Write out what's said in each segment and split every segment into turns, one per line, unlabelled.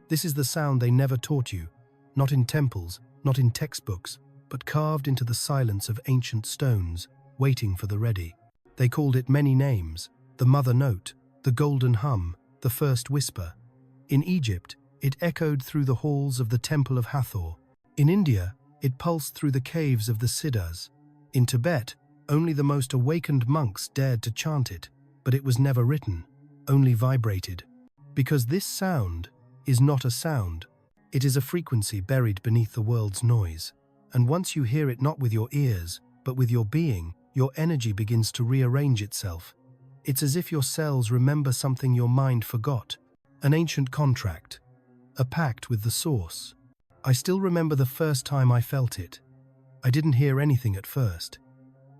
This is the sound they never taught you, not in temples, not in textbooks, but carved into the silence of ancient stones, waiting for the ready. They called it many names: the mother note, the golden hum, the first whisper. In Egypt, it echoed through the halls of the Temple of Hathor. In India, it pulsed through the caves of the Siddhas. In Tibet, only the most awakened monks dared to chant it, but it was never written, only vibrated. Because this sound is not a sound. It is a frequency buried beneath the world's noise. And once you hear it not with your ears, but with your being, your energy begins to rearrange itself. It's as if your cells remember something your mind forgot. An ancient contract. A pact with the source. I still remember the first time I felt it. I didn't hear anything at first.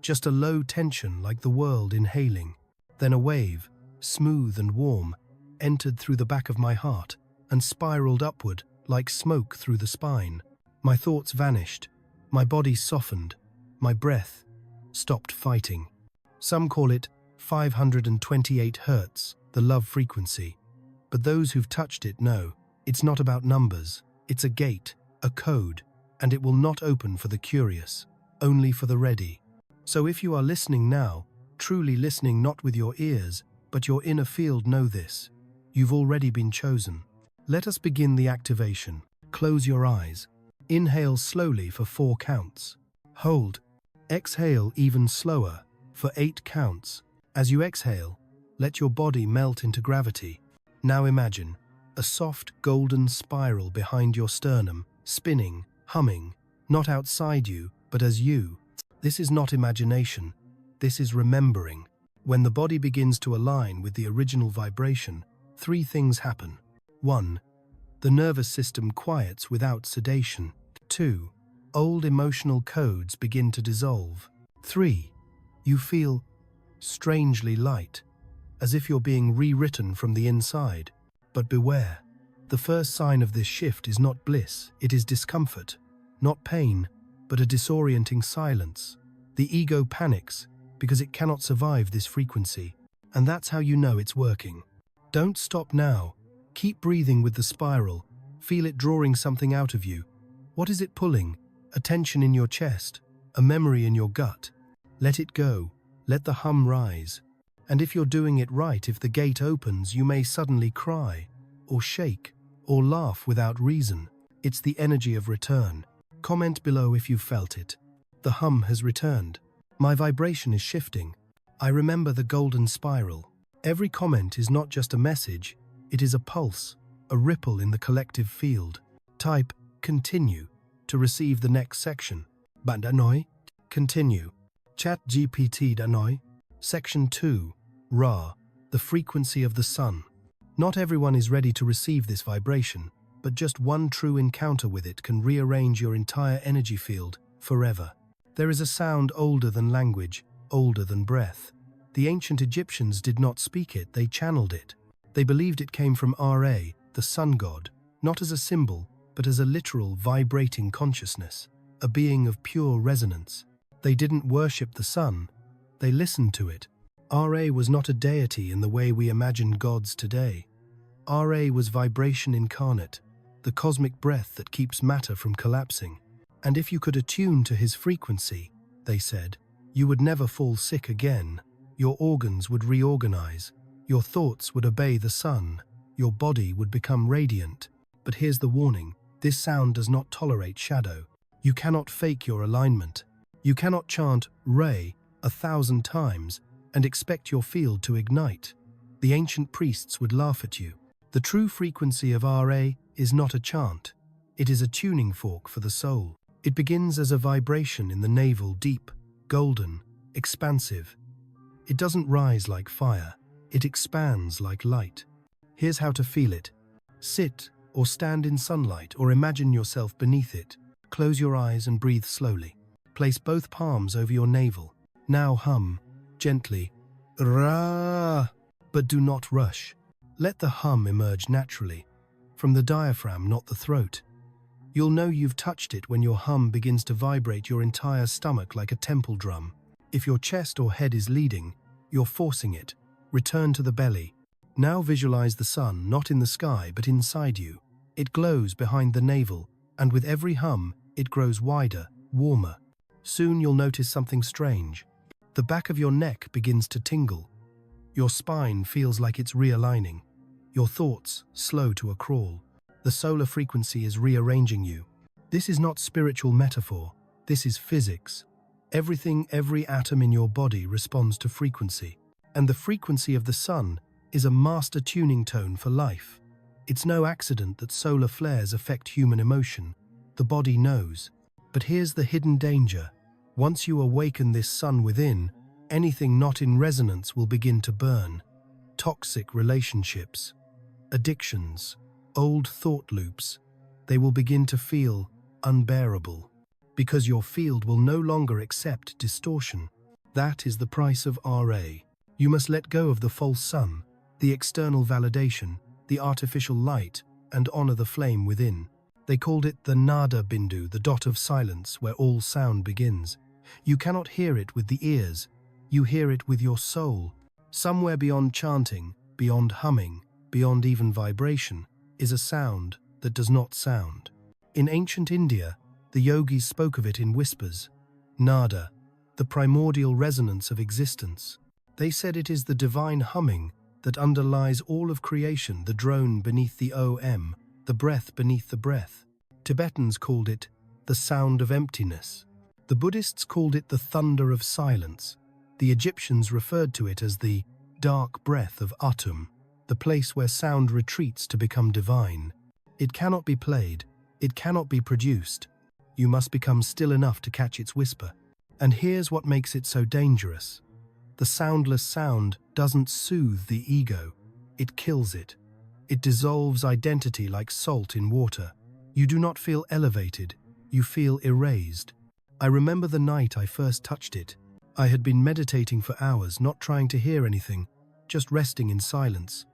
Just a low tension like the world inhaling. Then a wave, smooth and warm, entered through the back of my heart and spiraled upward like smoke through the spine. My thoughts vanished. My body softened. My breath stopped fighting. Some call it 528 hertz, the love frequency. But those who've touched it know it's not about numbers. It's a gate, a code, and it will not open for the curious, only for the ready. So if you are listening now, truly listening not with your ears, but your inner field, know this: you've already been chosen. Let us begin the activation. Close your eyes. Inhale slowly for 4 counts. Hold. Exhale even slower for 8 counts. As you exhale, let your body melt into gravity. Now imagine a soft golden spiral behind your sternum, spinning, humming, not outside you, but as you. This is not imagination. This is remembering. When the body begins to align with the original vibration, 3 things happen. 1. The nervous system quiets without sedation. 2. Old emotional codes begin to dissolve. 3. You feel strangely light, as if you're being rewritten from the inside. But beware, the first sign of this shift is not bliss, it is discomfort. Not pain, but a disorienting silence. The ego panics because it cannot survive this frequency, and that's how you know it's working. Don't stop now. Keep breathing with the spiral. Feel it drawing something out of you. What is it pulling? A tension in your chest, a memory in your gut. Let it go. Let the hum rise. And if you're doing it right, if the gate opens, you may suddenly cry, or shake, or laugh without reason. It's the energy of return. Comment below if you've felt it. The hum has returned. My vibration is shifting. I remember the golden spiral. Every comment is not just a message, it is a pulse, a ripple in the collective field. Type continue to receive the next section. Bạn đã nói? Continue. Chat GPT đã nói. Section 2. Ra, the frequency of the sun. Not everyone is ready to receive this vibration, but just one true encounter with it can rearrange your entire energy field forever. There is a sound older than language, older than breath. The ancient Egyptians did not speak it, they channeled it. They believed it came from Ra, the sun god, not as a symbol, but as a literal vibrating consciousness, a being of pure resonance. They didn't worship the sun, they listened to it. Ra was not a deity in the way we imagine gods today. Ra was vibration incarnate, the cosmic breath that keeps matter from collapsing. And if you could attune to his frequency, they said, you would never fall sick again. Your organs would reorganize. Your thoughts would obey the sun. Your body would become radiant. But here's the warning. This sound does not tolerate shadow. You cannot fake your alignment. You cannot chant Re 1,000 times and expect your field to ignite. The ancient priests would laugh at you. The true frequency of Ra is not a chant. It is a tuning fork for the soul. It begins as a vibration in the navel, deep, golden, expansive. It doesn't rise like fire. It expands like light. Here's how to feel it. Sit or stand in sunlight or imagine yourself beneath it. Close your eyes and breathe slowly. Place both palms over your navel. Now hum, gently, Ra, but do not rush. Let the hum emerge naturally, from the diaphragm, not the throat. You'll know you've touched it when your hum begins to vibrate your entire stomach like a temple drum. If your chest or head is leading, you're forcing it. Return to the belly. Now visualize the sun, not in the sky, but inside you. It glows behind the navel, and with every hum, it grows wider, warmer. Soon you'll notice something strange. The back of your neck begins to tingle. Your spine feels like it's realigning. Your thoughts slow to a crawl. The solar frequency is rearranging you. This is not spiritual metaphor. This is physics. Every atom in your body responds to frequency. And the frequency of the sun is a master tuning tone for life. It's no accident that solar flares affect human emotion. The body knows. But here's the hidden danger. Once you awaken this sun within, anything not in resonance will begin to burn. Toxic relationships, addictions, old thought loops, they will begin to feel unbearable. Because your field will no longer accept distortion. That is the price of RA. You must let go of the false sun, the external validation, the artificial light, and honor the flame within. They called it the nada bindu, the dot of silence where all sound begins. You cannot hear it with the ears. You hear it with your soul. Somewhere beyond chanting, beyond humming, beyond even vibration, is a sound that does not sound. In ancient India, the yogis spoke of it in whispers. Nada, the primordial resonance of existence. They said it is the divine humming that underlies all of creation, the drone beneath the OM, the breath beneath the breath. Tibetans called it the sound of emptiness. The Buddhists called it the thunder of silence. The Egyptians referred to it as the dark breath of Atum, the place where sound retreats to become divine. It cannot be played. It cannot be produced. You must become still enough to catch its whisper. And here's what makes it so dangerous. The soundless sound doesn't soothe the ego. It kills it. It dissolves identity like salt in water. You do not feel elevated. You feel erased. I remember the night I first touched it. I had been meditating for hours, not trying to hear anything, just resting in silence.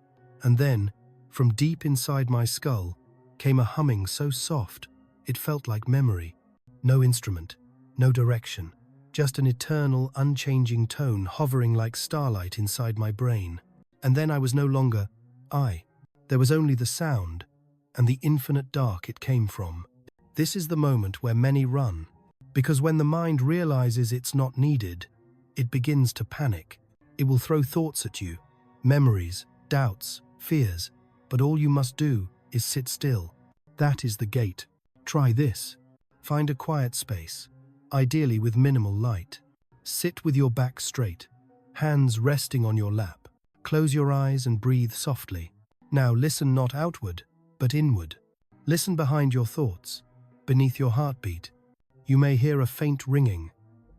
And then, from deep inside my skull, came a humming so soft, it felt like memory. No instrument, no direction, just an eternal, unchanging tone hovering like starlight inside my brain. And then I was no longer I. There was only the sound, and the infinite dark it came from. This is the moment where many run, because when the mind realizes it's not needed, it begins to panic. It will throw thoughts at you, memories, doubts, fears, but all you must do is sit still. That is the gate. Try this. Find a quiet space, ideally with minimal light. Sit with your back straight, hands resting on your lap. Close your eyes and breathe softly. Now listen not outward, but inward. Listen behind your thoughts, beneath your heartbeat. You may hear a faint ringing,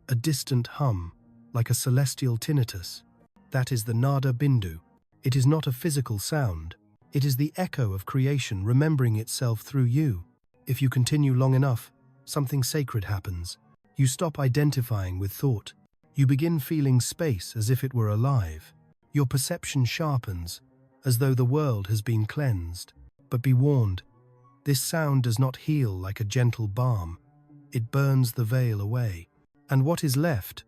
a distant hum, like a celestial tinnitus. That is the nada bindu. It is not a physical sound. It is the echo of creation remembering itself through you. If you continue long enough, something sacred happens. You stop identifying with thought. You begin feeling space as if it were alive. Your perception sharpens, as though the world has been cleansed. But be warned, this sound does not heal like a gentle balm. It burns the veil away. And what is left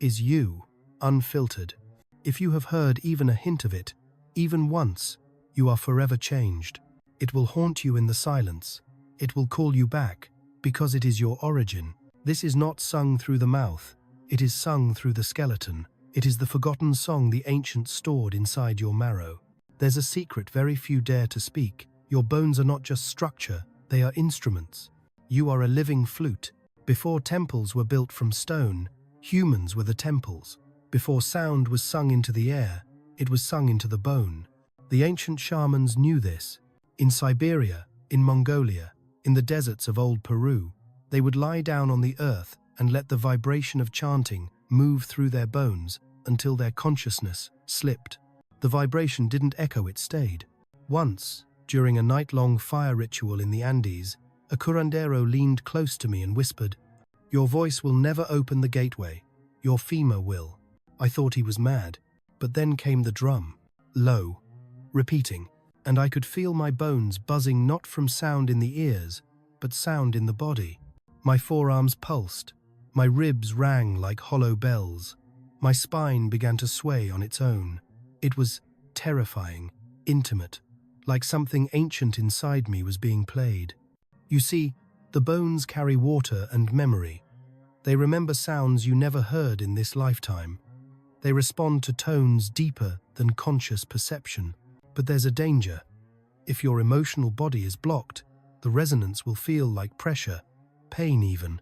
is you, unfiltered. If you have heard even a hint of it, even once, you are forever changed. It will haunt you in the silence. It will call you back, because it is your origin. This is not sung through the mouth. It is sung through the skeleton. It is the forgotten song the ancients stored inside your marrow. There's a secret very few dare to speak. Your bones are not just structure, they are instruments. You are a living flute. Before temples were built from stone, humans were the temples. Before sound was sung into the air, it was sung into the bone. The ancient shamans knew this. In Siberia, in Mongolia, in the deserts of old Peru, they would lie down on the earth and let the vibration of chanting move through their bones until their consciousness slipped. The vibration didn't echo, it stayed. Once, during a night-long fire ritual in the Andes, a curandero leaned close to me and whispered, "Your voice will never open the gateway. Your femur will." I thought he was mad, but then came the drum, low, repeating, and I could feel my bones buzzing not from sound in the ears, but sound in the body. My forearms pulsed, my ribs rang like hollow bells, my spine began to sway on its own. It was terrifying, intimate, like something ancient inside me was being played. You see, the bones carry water and memory. They remember sounds you never heard in this lifetime. They respond to tones deeper than conscious perception. But there's a danger. If your emotional body is blocked, the resonance will feel like pressure, pain even.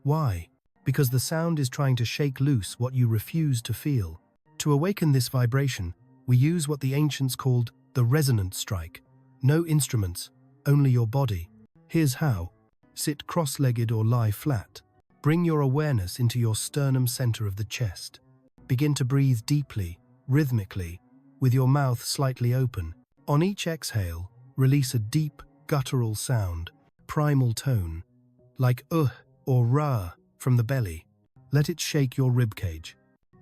Why? Because the sound is trying to shake loose what you refuse to feel. To awaken this vibration, we use what the ancients called the resonant strike. No instruments, only your body. Here's how. Sit cross-legged or lie flat. Bring your awareness into your sternum center of the chest. Begin to breathe deeply, rhythmically, with your mouth slightly open. On each exhale, release a deep, guttural sound, primal tone, like or ra from the belly. Let it shake your ribcage.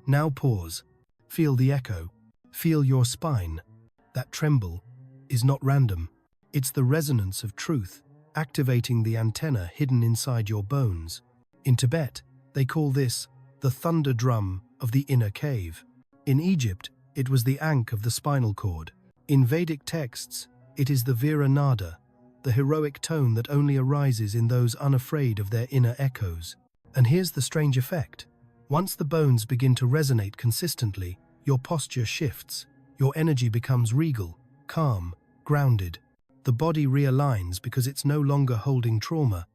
Now pause. Feel the echo. Feel your spine. That tremble is not random. It's the resonance of truth, activating the antenna hidden inside your bones. In Tibet, they call this the thunder drum of the inner cave. In Egypt, it was the ankh of the spinal cord. In Vedic texts, it is the Vira Nada, the heroic tone that only arises in those unafraid of their inner echoes. And here's the strange effect. Once the bones begin to resonate consistently, your posture shifts. Your energy becomes regal, calm, grounded. The body realigns because it's no longer holding trauma,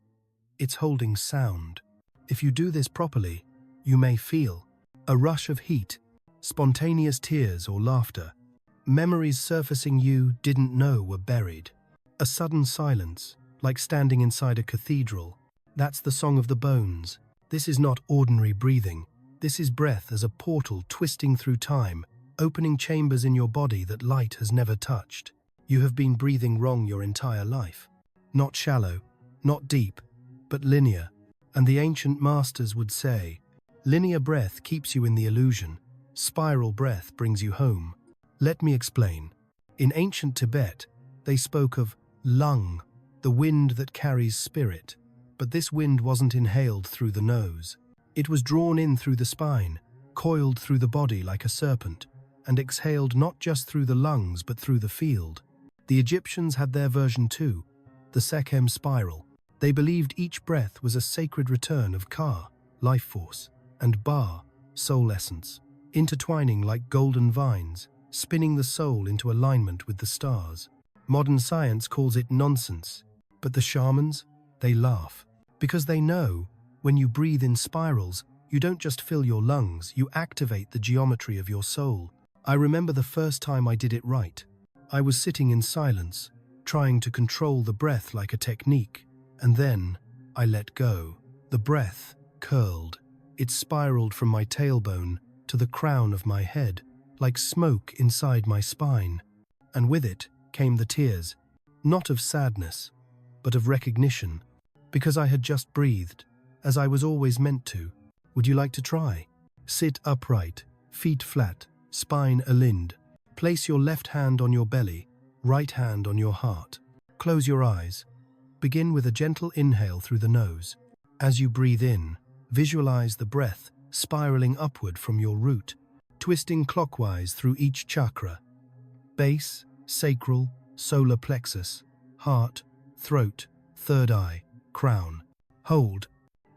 it's holding sound. If you do this properly, you may feel a rush of heat, spontaneous tears or laughter, memories surfacing you didn't know were buried. A sudden silence, like standing inside a cathedral. That's the song of the bones. This is not ordinary breathing. This is breath as a portal twisting through time, opening chambers in your body that light has never touched. You have been breathing wrong your entire life. Not shallow, not deep, but linear. And the ancient masters would say, linear breath keeps you in the illusion. Spiral breath brings you home. Let me explain. In ancient Tibet, they spoke of lung, the wind that carries spirit. But this wind wasn't inhaled through the nose. It was drawn in through the spine, coiled through the body like a serpent, and exhaled not just through the lungs but through the field. The Egyptians had their version too, the Sekhem spiral. They believed each breath was a sacred return of Ka, life force, and Ba, soul essence, intertwining like golden vines, spinning the soul into alignment with the stars. Modern science calls it nonsense, but the shamans, they laugh. Because they know, when you breathe in spirals, you don't just fill your lungs, you activate the geometry of your soul. I remember the first time I did it right. I was sitting in silence, trying to control the breath like a technique, and then I let go. The breath curled. It spiraled from my tailbone to the crown of my head, like smoke inside my spine. And with it came the tears, not of sadness, but of recognition, because I had just breathed, as I was always meant to. Would you like to try? Sit upright, feet flat, spine aligned. Place your left hand on your belly, right hand on your heart. Close your eyes. Begin with a gentle inhale through the nose. As you breathe in, visualize the breath spiraling upward from your root, twisting clockwise through each chakra: base, sacral, solar plexus, heart, throat, third eye, crown. Hold.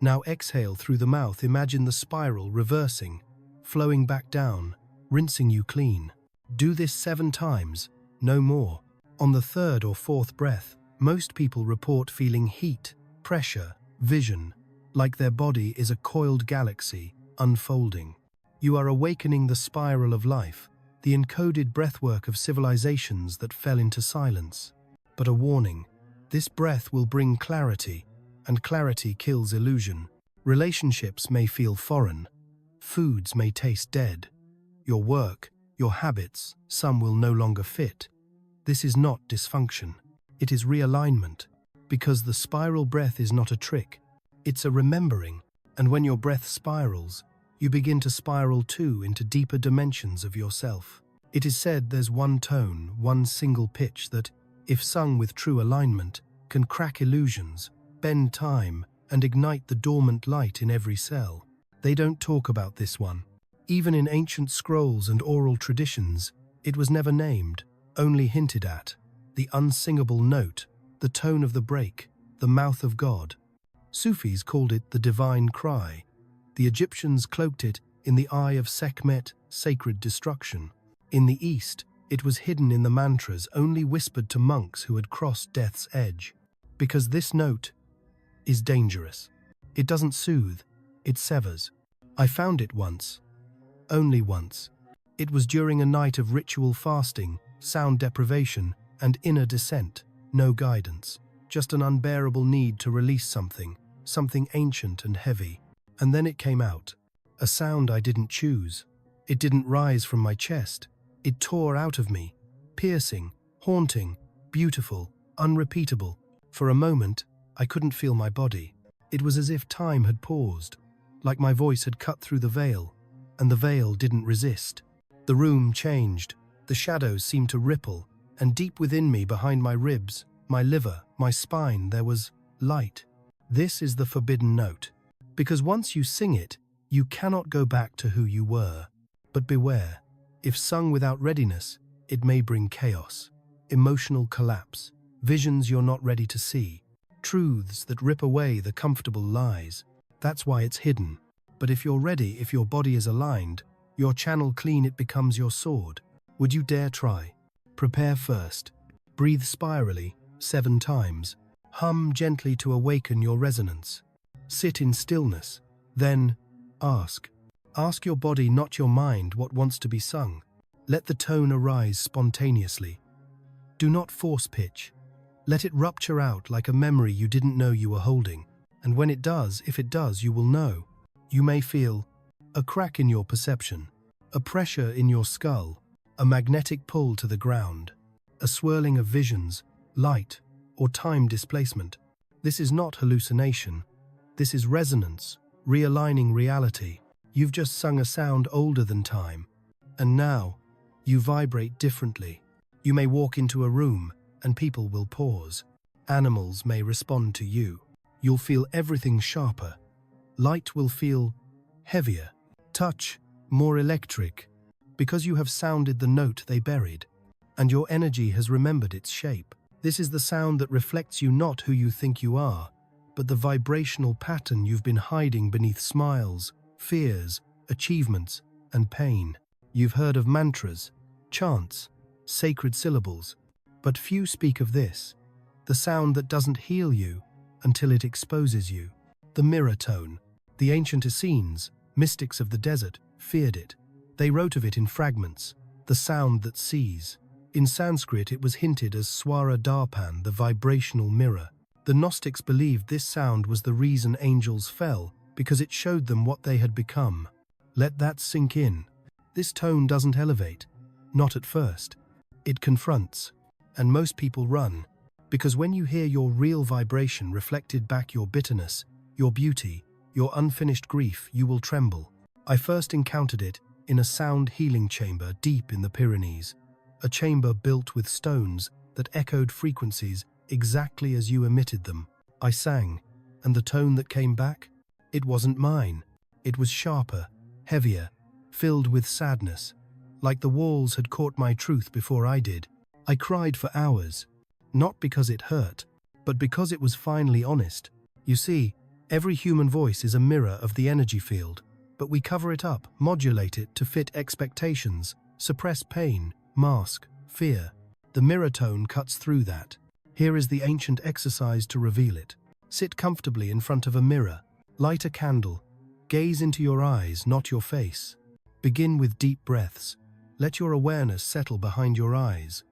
Now exhale through the mouth. Imagine the spiral reversing, flowing back down, rinsing you clean. Do this 7 times, no more. On the 3rd or 4th breath, most people report feeling heat, pressure, vision, like their body is a coiled galaxy unfolding. You are awakening the spiral of life, the encoded breathwork of civilizations that fell into silence. But a warning, this breath will bring clarity, and clarity kills illusion. Relationships may feel foreign. Foods may taste dead. Your work, your habits, some will no longer fit. This is not dysfunction. It is realignment, because the spiral breath is not a trick. It's a remembering, and when your breath spirals, you begin to spiral too into deeper dimensions of yourself. It is said there's one tone, one single pitch that, if sung with true alignment, can crack illusions, bend time, and ignite the dormant light in every cell. They don't talk about this one. Even in ancient scrolls and oral traditions, it was never named, only hinted at. the unsingable note, the tone of the break, the mouth of God. Sufis called it the divine cry. The Egyptians cloaked it in the eye of Sekhmet, sacred destruction. In the East, it was hidden in the mantras only whispered to monks who had crossed death's edge. Because this note is dangerous. It doesn't soothe, it severs. I found it once. Only once. It was during a night of ritual fasting, sound deprivation, and inner descent. No guidance. Just an unbearable need to release something ancient and heavy. And then it came out. A sound I didn't choose. It didn't rise from my chest. It tore out of me. Piercing, haunting, beautiful, unrepeatable. For a moment, I couldn't feel my body. It was as if time had paused, like my voice had cut through the veil, and the veil didn't resist. The room changed. The shadows seemed to ripple, and deep within me, behind my ribs, my liver, my spine, there was light. This is the forbidden note. Because once you sing it, you cannot go back to who you were. But beware, if sung without readiness, it may bring chaos, emotional collapse, visions you're not ready to see, truths that rip away the comfortable lies. That's why it's hidden. But if you're ready, if your body is aligned, your channel clean, it becomes your sword. Would you dare try? Prepare first. Breathe spirally 7 times. Hum gently to awaken your resonance. Sit in stillness. Then ask. Ask your body, not your mind, what wants to be sung. Let the tone arise spontaneously. Do not force pitch. Let it rupture out like a memory you didn't know you were holding. And when it does, if it does, you will know. You may feel a crack in your perception, a pressure in your skull, a magnetic pull to the ground, a swirling of visions, light, or time displacement. This is not hallucination. This is resonance, realigning reality. You've just sung a sound older than time. And now, you vibrate differently. You may walk into a room, and people will pause. Animals may respond to you. You'll feel everything sharper. Light will feel heavier. Touch more electric, because you have sounded the note they buried, and your energy has remembered its shape. This is the sound that reflects you, not who you think you are, but the vibrational pattern you've been hiding beneath smiles, fears, achievements, and pain. You've heard of mantras, chants, sacred syllables, but few speak of this, the sound that doesn't heal you until it exposes you. The mirror tone. The ancient Essenes, mystics of the desert, feared it. They wrote of it in fragments, the sound that sees. In Sanskrit, it was hinted as swara darpan, the vibrational mirror. The Gnostics believed this sound was the reason angels fell, because it showed them what they had become. Let that sink in. This tone doesn't elevate, not at first. It confronts, and most people run, because when you hear your real vibration reflected back, your bitterness, your beauty, your unfinished grief, you will tremble. I first encountered it in a sound healing chamber deep in the Pyrenees, a chamber built with stones that echoed frequencies exactly as you emitted them. I sang, and the tone that came back, it wasn't mine. It was sharper, heavier, filled with sadness, like the walls had caught my truth before I did. I cried for hours, not because it hurt, but because it was finally honest. You see, every human voice is a mirror of the energy field, but we cover it up, modulate it to fit expectations, suppress pain, mask fear. The mirror tone cuts through that. Here is the ancient exercise to reveal it. Sit comfortably in front of a mirror, light a candle, gaze into your eyes, not your face. Begin with deep breaths. Let your awareness settle behind your eyes.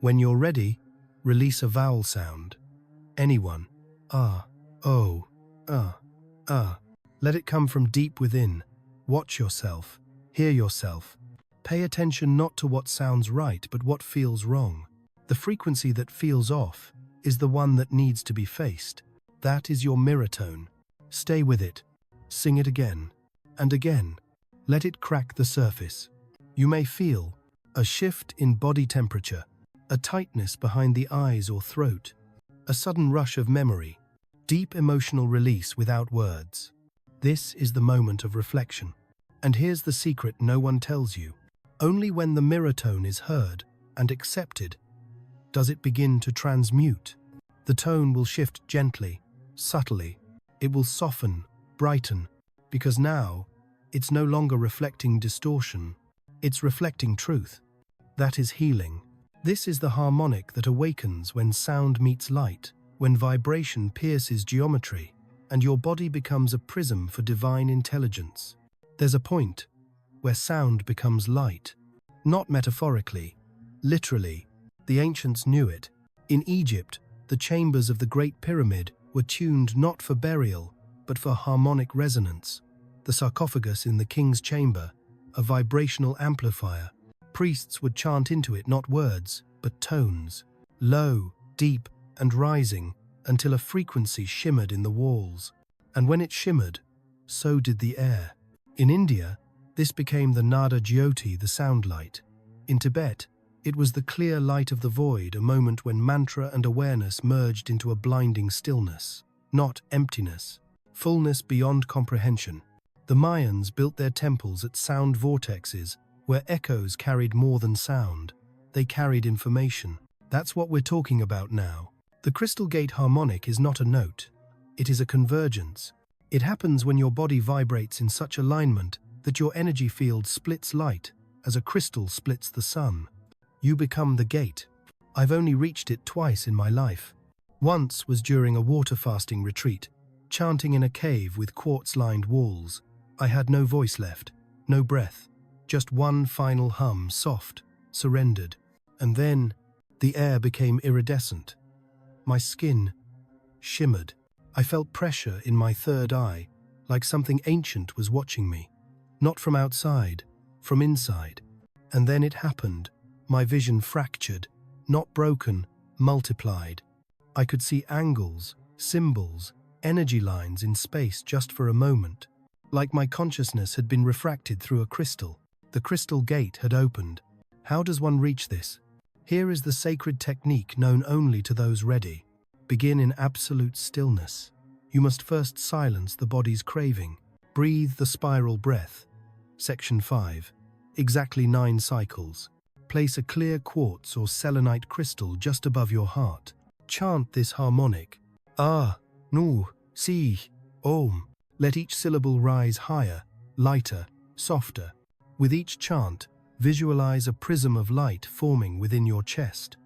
When you're ready, release a vowel sound. Anyone. Ah, oh, ah, ah. Let it come from deep within. Watch yourself. Hear yourself. Pay attention not to what sounds right, but what feels wrong. The frequency that feels off is the one that needs to be faced. That is your mirror tone. Stay with it. Sing it again and again. Let it crack the surface. You may feel a shift in body temperature, a tightness behind the eyes or throat, a sudden rush of memory, deep emotional release without words. This is the moment of reflection. And here's the secret no one tells you. Only when the mirror tone is heard and accepted does it begin to transmute. The tone will shift gently, subtly. It will soften, brighten, because now it's no longer reflecting distortion. It's reflecting truth. That is healing. This is the harmonic that awakens when sound meets light, when vibration pierces geometry, and your body becomes a prism for divine intelligence. There's a point where sound becomes light. Not metaphorically, literally. The ancients knew it. In Egypt, the chambers of the Great Pyramid were tuned not for burial, but for harmonic resonance. The sarcophagus in the king's chamber, a vibrational amplifier. Priests would chant into it not words, but tones, low, deep, and rising, until a frequency shimmered in the walls. And when it shimmered, so did the air. In India, this became the nada jyoti, the sound light. In Tibet, it was the clear light of the void, a moment when mantra and awareness merged into a blinding stillness, not emptiness, fullness beyond comprehension. The Mayans built their temples at sound vortexes, where echoes carried more than sound. They carried information. That's what we're talking about now. The crystal gate harmonic is not a note. It is a convergence. It happens when your body vibrates in such alignment that your energy field splits light, as a crystal splits the sun. You become the gate. I've only reached it twice in my life. Once was during a water fasting retreat, chanting in a cave with quartz-lined walls. I had no voice left, no breath, just one final hum, soft, surrendered. And then the air became iridescent. My skin shimmered. I felt pressure in my third eye, like something ancient was watching me. Not from outside, from inside. And then it happened. My vision fractured, not broken, multiplied. I could see angles, symbols, energy lines in space just for a moment. Like my consciousness had been refracted through a crystal. The crystal gate had opened. How does one reach this? Here is the sacred technique known only to those ready. Begin in absolute stillness. You must first silence the body's craving. Breathe the spiral breath. Section 5. Exactly 9 cycles. Place a clear quartz or selenite crystal just above your heart. Chant this harmonic. Ah, Nu, Si, Om. Let each syllable rise higher, lighter, softer. With each chant, visualize a prism of light forming within your chest.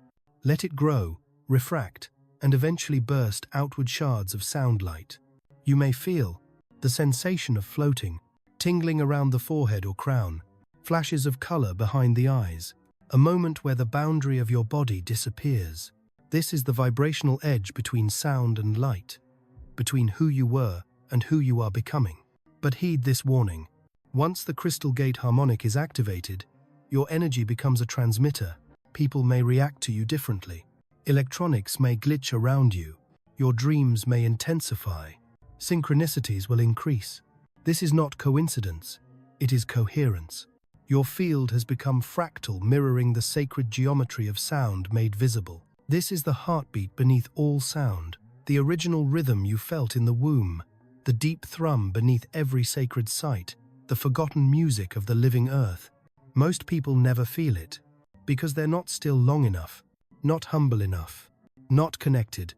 Let it grow, refract, and eventually burst outward shards of sound light. You may feel the sensation of floating, tingling around the forehead or crown, flashes of color behind the eyes, a moment where the boundary of your body disappears. This is the vibrational edge between sound and light, between who you were and who you are becoming. But heed this warning. Once the crystal gate harmonic is activated, your energy becomes a transmitter. People may react to you differently. Electronics may glitch around you. Your dreams may intensify. Synchronicities will increase. This is not coincidence. It is coherence. Your field has become fractal, mirroring the sacred geometry of sound made visible. This is the heartbeat beneath all sound, the original rhythm you felt in the womb, the deep thrum beneath every sacred site, the forgotten music of the living earth. Most people never feel it, because they're not still long enough, not humble enough, not connected.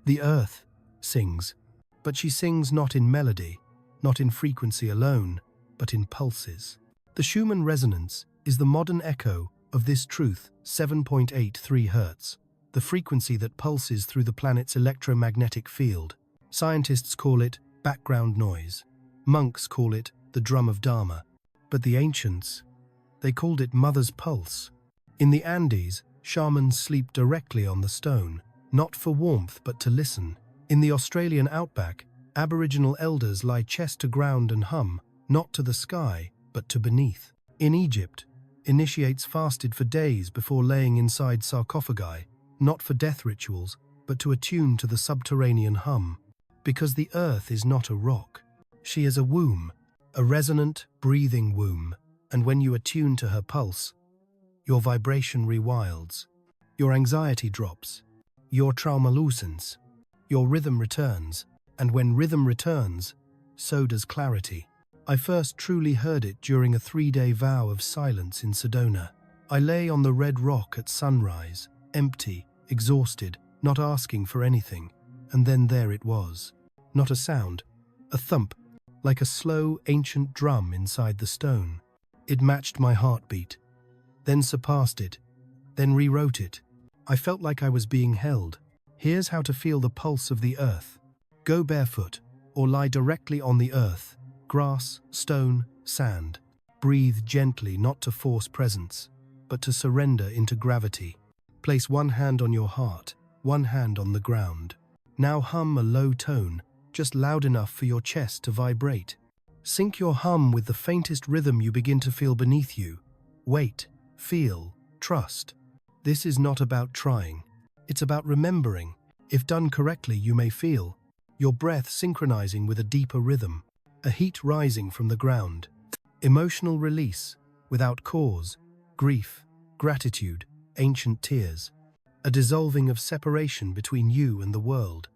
The earth sings, but she sings not in melody, not in frequency alone, but in pulses. The Schumann resonance is the modern echo of this truth, 7.83 Hz, the frequency that pulses through the planet's electromagnetic field. Scientists call it background noise. Monks call it the drum of Dharma. But the ancients, they called it Mother's Pulse. In the Andes, shamans sleep directly on the stone, not for warmth but to listen. In the Australian outback, Aboriginal elders lie chest to ground and hum, not to the sky, but to beneath. In Egypt, initiates fasted for days before laying inside sarcophagi, not for death rituals, but to attune to the subterranean hum. Because the earth is not a rock. She is a womb, a resonant, breathing womb, and when you attune to her pulse, your vibration rewilds, your anxiety drops, your trauma loosens, your rhythm returns, and when rhythm returns, so does clarity. I first truly heard it during a 3-day vow of silence in Sedona. I lay on the red rock at sunrise, empty, exhausted, not asking for anything. And then there it was. Not a sound, a thump, like a slow, ancient drum inside the stone. It matched my heartbeat, then surpassed it, then rewrote it. I felt like I was being held. Here's how to feel the pulse of the earth. Go barefoot, or lie directly on the earth. Grass, stone, sand. Breathe gently, not to force presence, but to surrender into gravity. Place one hand on your heart, one hand on the ground. Now hum a low tone, just loud enough for your chest to vibrate. Sync your hum with the faintest rhythm you begin to feel beneath you. Wait, feel, trust. This is not about trying. It's about remembering. If done correctly, you may feel your breath synchronizing with a deeper rhythm, a heat rising from the ground. Emotional release, without cause, grief, gratitude, ancient tears. A dissolving of separation between you and the world.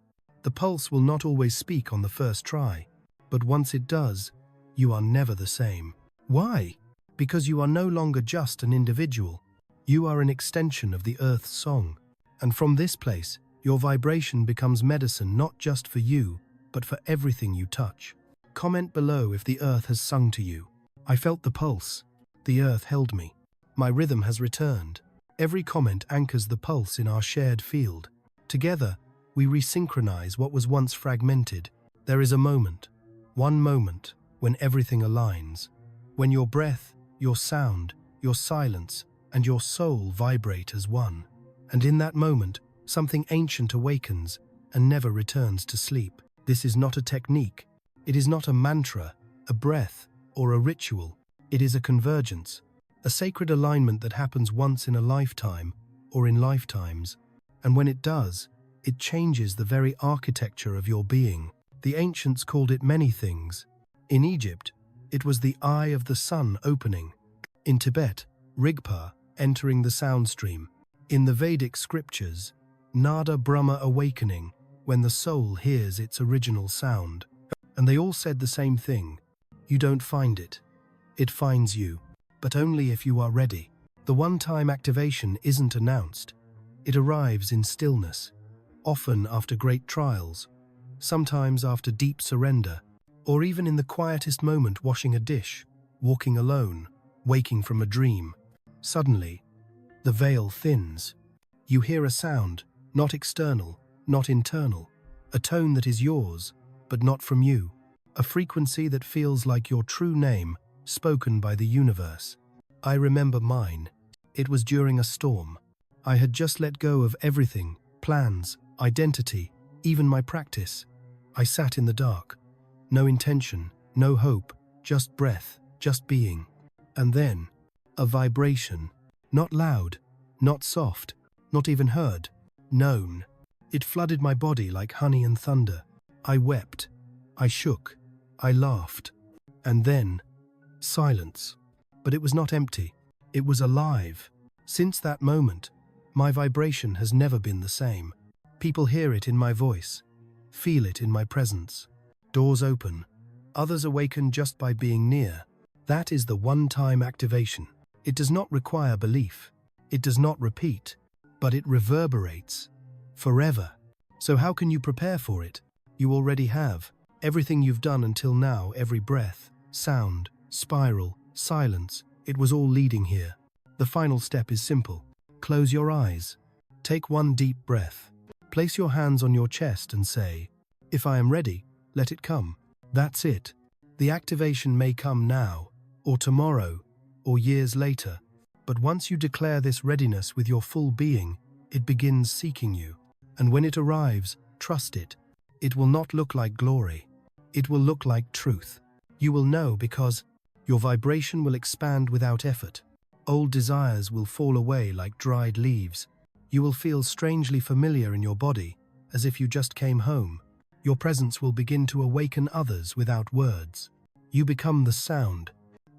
The pulse will not always speak on the first try, but once it does, you are never the same. Why? Because you are no longer just an individual. You are an extension of the Earth's song. And from this place, your vibration becomes medicine not just for you, but for everything you touch. Comment below if the Earth has sung to you. I felt the pulse. The Earth held me. My rhythm has returned. Every comment anchors the pulse in our shared field. Together, we resynchronize what was once fragmented. There is a moment, one moment, when everything aligns. When your breath, your sound, your silence, and your soul vibrate as one. And in that moment, something ancient awakens and never returns to sleep. This is not a technique. It is not a mantra, a breath, or a ritual. It is a convergence, a sacred alignment that happens once in a lifetime or in lifetimes. And when it does, it changes the very architecture of your being. The ancients called it many things. In Egypt, it was the eye of the sun opening. In Tibet, Rigpa, entering the sound stream. In the Vedic scriptures, Nada Brahma awakening, when the soul hears its original sound. And they all said the same thing. You don't find it. It finds you, but only if you are ready. The one-time activation isn't announced. It arrives in stillness, often after great trials, sometimes after deep surrender, or even in the quietest moment washing a dish, walking alone, waking from a dream. Suddenly, the veil thins. You hear a sound, not external, not internal, a tone that is yours, but not from you, a frequency that feels like your true name, spoken by the universe. I remember mine. It was during a storm. I had just let go of everything, plans, identity, even my practice. I sat in the dark. No intention, no hope, just breath, just being. And then, a vibration. Not loud, not soft, not even heard. Known. It flooded my body like honey and thunder. I wept. I shook. I laughed. And then, silence. But it was not empty. It was alive. Since that moment, my vibration has never been the same. People hear it in my voice, feel it in my presence. Doors open. Others awaken just by being near. That is the one-time activation. It does not require belief. It does not repeat, but it reverberates forever. So how can you prepare for it? You already have. Everything you've done until now, every breath, sound, spiral, silence, it was all leading here. The final step is simple. Close your eyes. Take one deep breath. Place your hands on your chest and say, "If I am ready, let it come." That's it. The activation may come now, or tomorrow, or years later. But once you declare this readiness with your full being, it begins seeking you. And when it arrives, trust it. It will not look like glory. It will look like truth. You will know because your vibration will expand without effort. Old desires will fall away like dried leaves. You will feel strangely familiar in your body, as if you just came home. Your presence will begin to awaken others without words. You become the sound.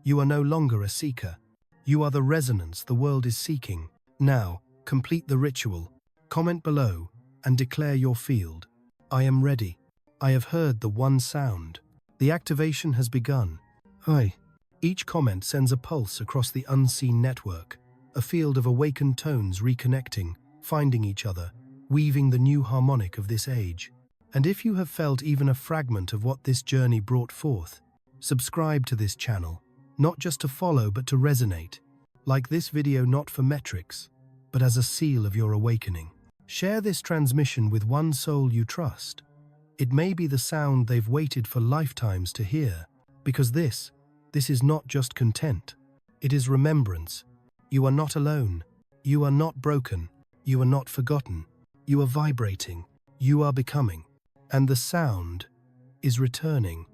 You are no longer a seeker. You are the resonance the world is seeking. Now, complete the ritual. Comment below and declare your field. I am ready. I have heard the one sound. The activation has begun. Hi. Each comment sends a pulse across the unseen network, a field of awakened tones reconnecting, finding each other, weaving the new harmonic of this age. And if you have felt even a fragment of what this journey brought forth, subscribe to this channel, not just to follow but to resonate. Like this video not for metrics, but as a seal of your awakening. Share this transmission with one soul you trust. It may be the sound they've waited for lifetimes to hear, because this is not just content. It is remembrance. You are not alone. You are not broken. You are not forgotten. You are vibrating. You are becoming. And the sound is returning.